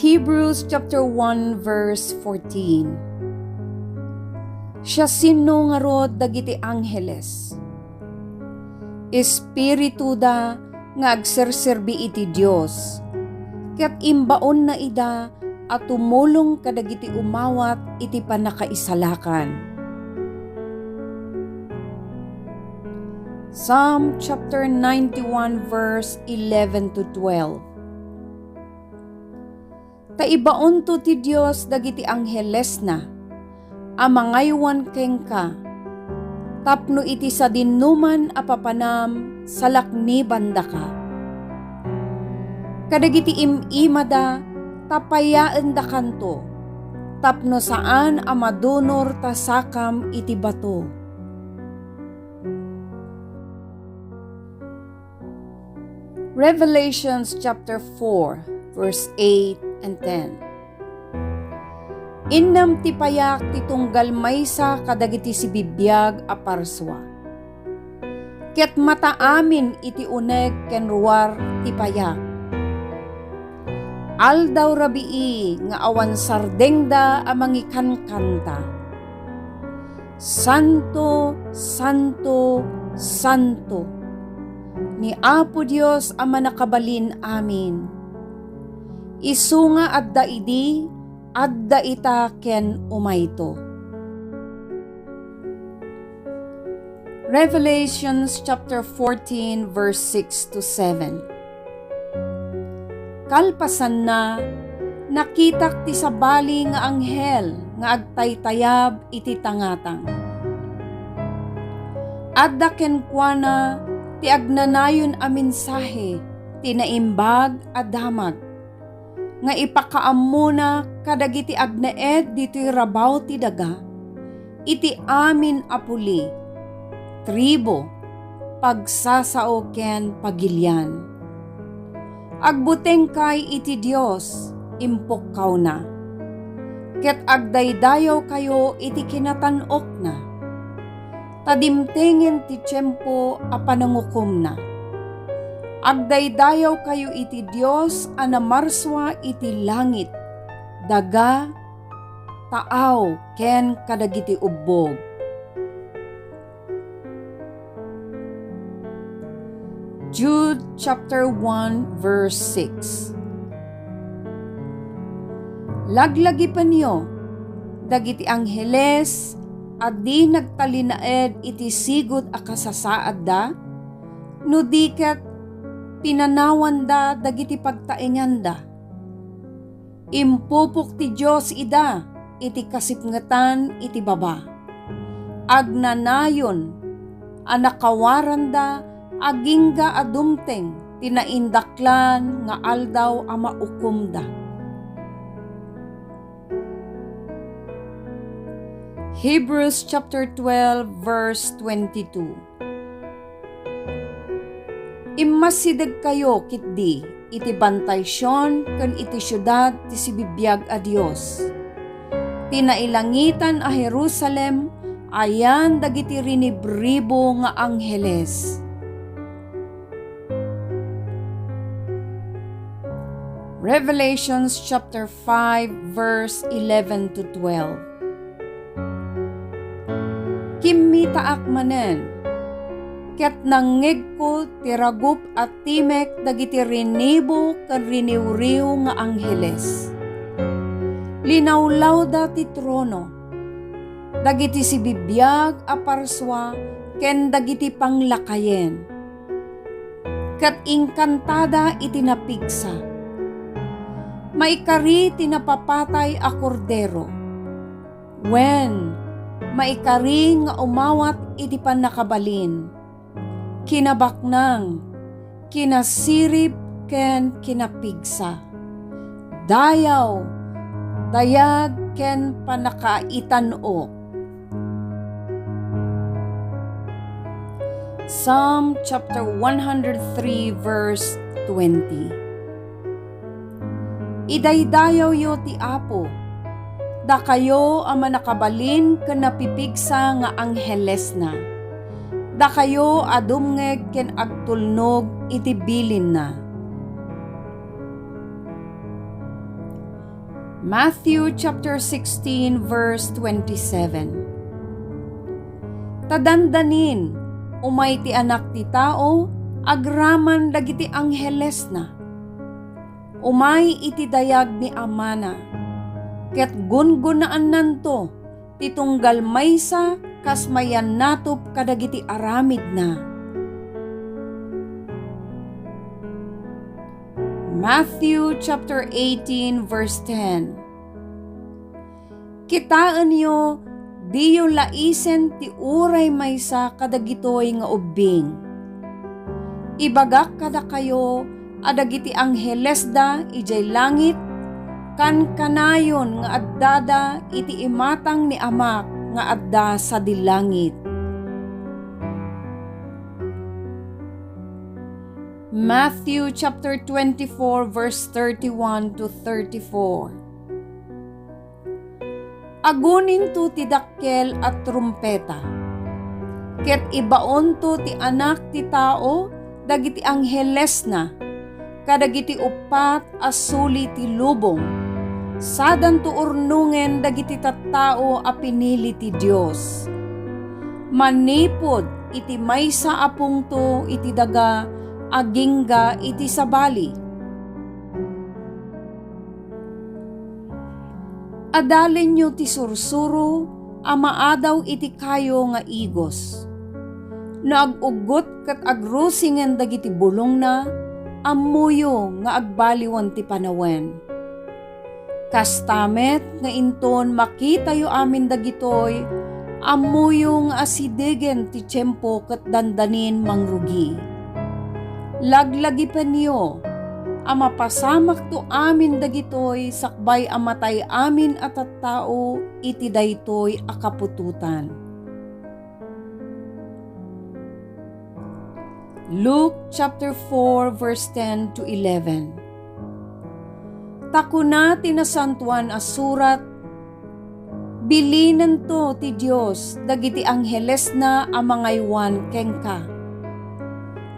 Hebrews chapter 1 verse 14. Siya sino nga rod dagiti angheles. Espiritu da nga agserserbi iti Dios. Ket imbaon na ida at tumulong kadagiti umawat iti panakaisalakan. Psalm chapter 91 verse 11 to 12. Taibaon to ti Dios dagiti angheles na, amangaywan kengka, tapno iti sa dinuman apapanam salakni banda ka. Kadagiti imada tapayaan da kanto, tapno saan amadunor tasakam iti bato. Revelations chapter 4 verse 8 and 10. Innam ti payak ti tunggal maysa kadagiti si bibiyag a parswa. Ket mataamin iti uneg ken ruar ti payak. Aldaw rabii nga awan sardengda amangikan kanta. Santo, Santo, Santo, ni Apo Dios a manakabalin amin. Isunga adda idi, adda ita ken umayto. Revelations chapter 14 verse 6 to 7. Kalpasan na, nakitak ti sabali nga anghel nga agtaytayab iti tangatang. Adda ken kuana ti agnanayon a mensahe ti naimbag a damag nga ipakaamuna kadagiti agnaed dito'y rabaw ti daga, iti amin apuli, tribo, pagsasao ken pagilyan. Agbuteng kay iti Dios, impukkaw na. Ket agdaydayaw kayo iti kinatanok na. Tadimtengen ti tiyempo a panangukom na. Agdaydayaw kayo iti Dios a namarswa iti langit, daga, taaw, ken kadagiti ubbog. Jude chapter 1 verse 6. Laglagi pa niyo, dagiti angheles, adi nagtalinaed iti sigud a kasasaad da, no diket pinanawan da dagiti pagtaengan da. Impupok ti Dios ida, iti kasipngatan iti baba. Agnanayon, anakawaran da, agingga adumteng, tinaindaklan nga aldaw ama ukum da. Hebrews chapter 12 verse 22. Immasideg kayo kitdi iti bantaysyon ken iti syudad ti sibibiyag a Dios. Tinailangitan a Jerusalem ayan dagiti rinibribo nga angheles. Revelations chapter 5 verse 11 to 12. Kimmita akmanen, ket nangeg ko tiragup at timek dagiti rinibo ken riniwriw nga angheles. Linawlaw da ti trono, dagiti sibibiyag a parswa ken dagiti panglakayen. Ket ingkantada iti napigsa. Maikari tinapapatay a kordero. Wen maikari nga umawat iti panakabalin, kinabaknang, kinasirip ken kinapigsa, dayaw, dayag ken panakaitanok. Psalm chapter 103 verse 20. Idaydayaw yo ti Apo, da kayo ang manakabalin ken napipigsa nga angheles na. Da kayo adumngeg ken agtulnog iti bilin na. Matthew chapter 16 verse 27. Tadandanin, umay ti anak ti tao, agraman dagiti angheles na. Umay iti dayag ni amana, ket gungunaan nanto, titunggal maysa kas mayan natop kadagiti aramid na. Matthew chapter 18 verse 10. Kitaan yo, diyo laisen ti uray maysa kadagitoy nga ubing. Ibagak kada kayo, adagiti angheles da ijay langit, kan kanayon nga addada iti imatang ni amak nga adda sa dilangit. Matthew chapter 24 verse 31 to 34. Agunin to ti dakkel at trumpeta, ket ibaon to ti anak ti tao dagiti angheles na, kadagiti upat as suli ti lubong, sadan to urnungen dagiti tattao a pinili ti Dios. Manipod iti maysa apong to iti daga, agingga iti sabali. Adalin nyo ti sursuro, amaadaw iti kayo nga igos. No agugot kat agrusingen dagiti bulong na, amuyo nga agbaliwan ti panawen. Kastamet nga inton makitayo amin dagitoy, amuyo nga asidegen ti tiyempo kat dandanin mangrugi. Laglagi penyo, ama pasamak to amin dagitoy sakbay amatay amin at tao iti daytoy akapututan. Luke chapter 4 verse 10 to 11. Takuna tinasantuan as surat, bilinan to ti Dios dagiti angheles na amangaywan kengka.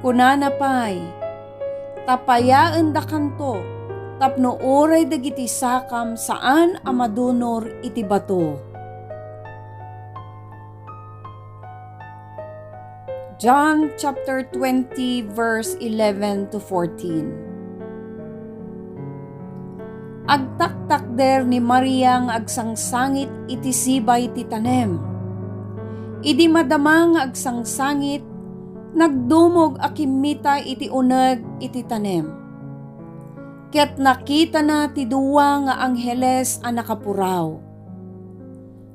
Kunana pay, tapayaan da kanto, tapno oray dagiti sakam saan amadunor iti bato. John chapter 20 verse 11 to 14. Agtaktak ni Maria nga agsangsangit iti sibay ti tanem. Idi madama nga agsangsangit, nagdumog akimita iti uneg iti tanem. Ket nakita na ti duwa nga angheles a nakapuraw.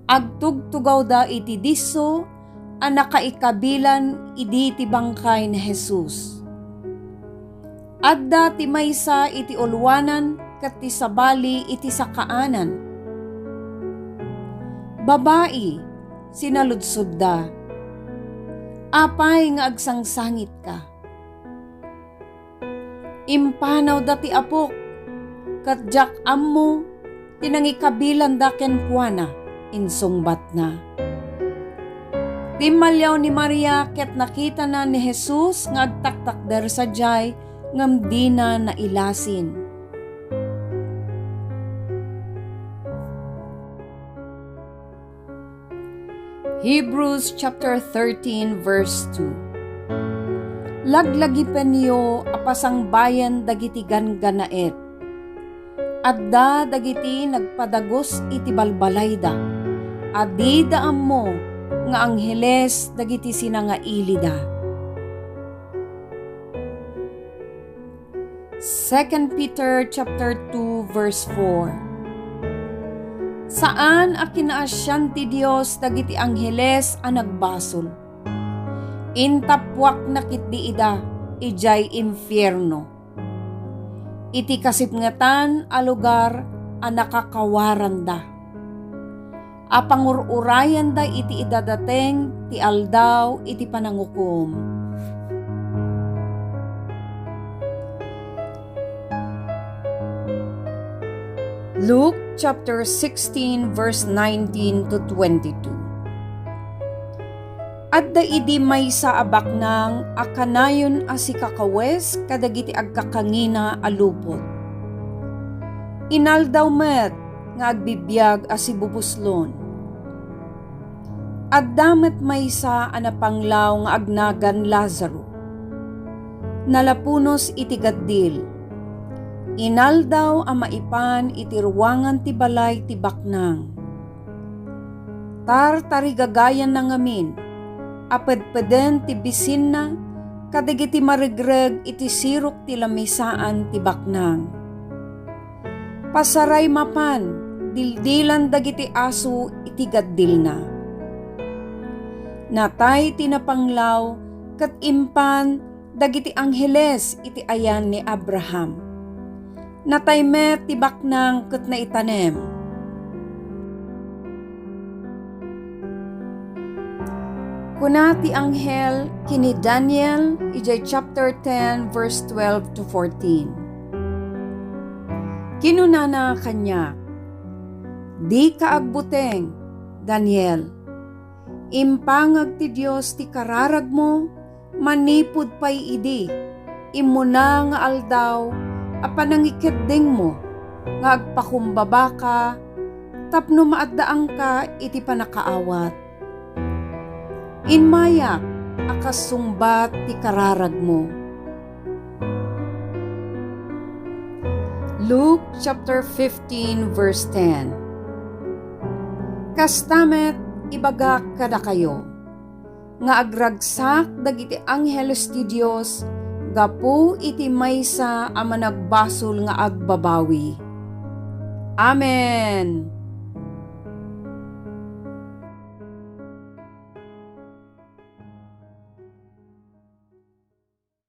Agtugtugaw da iti disso a nakaikabilan idi ti bangkay ni Jesus. Adda ti maysa iti ulwanan ket ti sabali iti sakaanan. Babae, sinaludsod da, apay nga agsangsangit ka. Impanaw dati apok, katjak ammo, tinangikabilan da kenkwana, insungbat na. Timalyaw ni Maria ket nakita na ni Jesus nga agtaktakder sa jay ngam di na nailasin. Hebrews chapter 13 verse 2. Laglagi penyo apasang bayan dagiti ganganaet. Adda dagiti nagpadagos iti balbalayda. Adida ammo nga angheles dagiti sinangailida. 2 Peter chapter 2 verse 4. Saan a kinaasyan ti Dios dagiti angheles a nagbasol? Intapwak nakitdi ida, ijay impyerno. Iti kasipngatan a lugar a nakakawaran da. A pangururayan da iti idadateng ti aldaw iti panangukom. Luke chapter 16 verse 19 to 22. Adda idi maysa abak nang akanayon a si kakawes kadagiti agkakangina a lupot. Inaldaw met nga agbibiyag as ibubuslon. Agdamet maysa a napanglaw nga agnagan Lazaro. Nalapunos iti gaddil. Inaldaw a maipan iti ruwangan ti balay ti baknang. Tarigagayan na ngamin, apedpeden ti bisin na, kadagiti marigreg iti sirok ti lamisaan ti baknang. Pasaray mapan, dildilan dagiti aso iti gaddil na. Natay tinapanglaw, kat impan dagiti angheles iti ayan ni Abraham. Natay met ti baknang kat na itanem. Kuna ti anghel kini Daniel, ijay chapter 10 verse 12 to 14. Kinunana kanya, di kaagbuteng, Daniel, impangag ti Diyos ti kararag mo, manipud pay idi, imuna nga aldaw, apanangikedding mo, nga agpakumbaba ka, tapno maaddaang ka iti panakaawat. Inmayak, akasungbat ti kararag mo. Luke chapter 15 verse 10. Kastamet ibagak kada kayo, nga agragsak dagiti angheles ti Dios, gapu iti maysa a managbasol nga agbabawi. Amen.